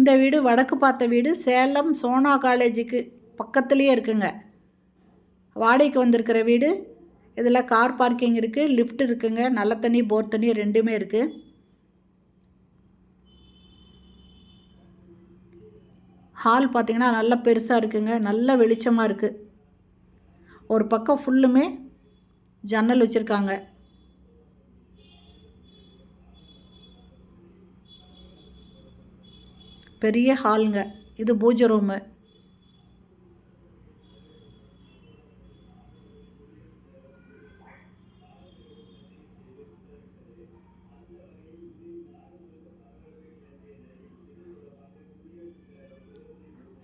இந்த வீடு வடக்கு பார்த்த வீடு, சேலம் சோனா காலேஜுக்கு பக்கத்துலேயே இருக்குங்க. வாடகைக்கு வந்திருக்கிற வீடு. இதில் கார் பார்க்கிங் இருக்குது, லிஃப்ட் இருக்குங்க, நல்ல தண்ணி போர் தண்ணி ரெண்டுமே இருக்குது. ஹால் பார்த்திங்கன்னா நல்லா பெருசாக இருக்குங்க, நல்ல வெளிச்சமாக இருக்குது. ஒரு பக்கம் ஃபுல்லுமே ஜன்னல் வச்சுருக்காங்க. பெரிய ஹாலுங்க. இது பூஜை ரூமு.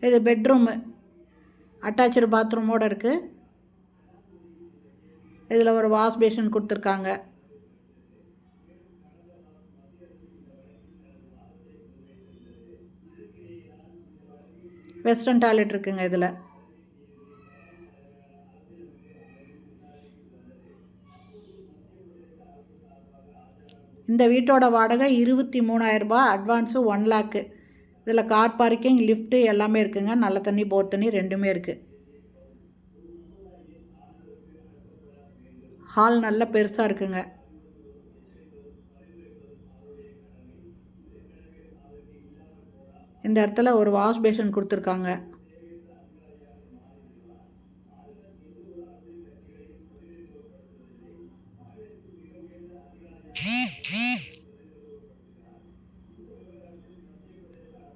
இது பெட்ரூமு, அட்டாச்சு பாத்ரூமோடு இருக்குது. இதில் ஒரு வாஷ் பேஷன் கொடுத்துருக்காங்க. வெஸ்டர்ன் டாய்லெட் இருக்குங்க. இதில் இந்த வீட்டோட வாடகை 23,000 ரூபாய், அட்வான்ஸு 1 லேக்கு. இதில் கார் பார்க்கிங், லிஃப்ட்டு எல்லாமே இருக்குங்க, நல்ல தண்ணி போர் தண்ணி ரெண்டுமே இருக்குது. ஹால் நல்ல பெருசாக இருக்குங்க. இந்த இடத்துல ஒரு வாஷ் பேஷன் கொடுத்துருக்காங்க.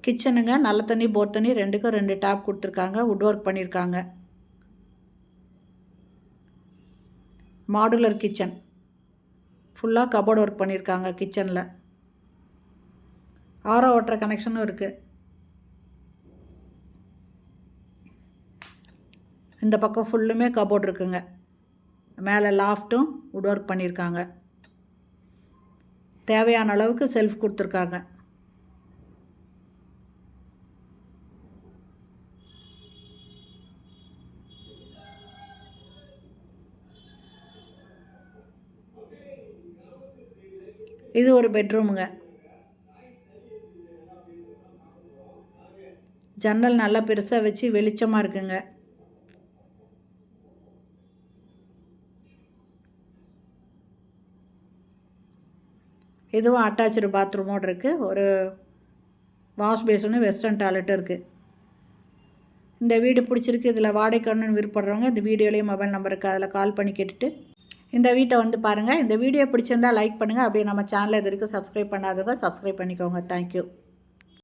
கிச்சனுங்க, நல்ல தண்ணி போர் தண்ணி ரெண்டுக்கும் 2 டேப் கொடுத்துருக்காங்க. வுட் ஒர்க் பண்ணியிருக்காங்க. மாடுலர் கிச்சன், ஃபுல்லாக கபோர்டு ஒர்க் பண்ணியிருக்காங்க. கிச்சனில் ஆரோ வாட்டர் கனெக்ஷனும் இருக்குது. இந்த பக்கம் ஃபுல்லுமே கபோர்டு இருக்குங்க. மேலே லாஃப்ட்டும் வுட் ஒர்க் பண்ணியிருக்காங்க. தேவையான அளவுக்கு செல்ஃப் கொடுத்துருக்காங்க. இது ஒரு பெட்ரூமுங்க. ஜன்னல் நல்லா பெருசாக வச்சு வெளிச்சமாக இருக்குங்க. இதுவும் அட்டாச்சு பாத்ரூமோடு இருக்குது. ஒரு வாஷ் பேஷனும் வெஸ்டர்ன் டாய்லெட்டும் இருக்குது. இந்த வீடு பிடிச்சிருக்கு, இதில் வாடகைக்கு விருப்பப்படுறவங்க இந்த வீடியோலேயே மொபைல் நம்பருக்கு அதில் கால் பண்ணி கேட்டுட்டு இந்த வீட்டை வந்து பாருங்கள். இந்த வீடியோ பிடிச்சிருந்தால் லைக் பண்ணுங்கள். அப்படியே நம்ம சேனலை இது வரைக்கும் சப்ஸ்கிரைப் பண்ணாதவங்க சப்ஸ்கிரைப் பண்ணிக்கோங்க. தேங்க்யூ.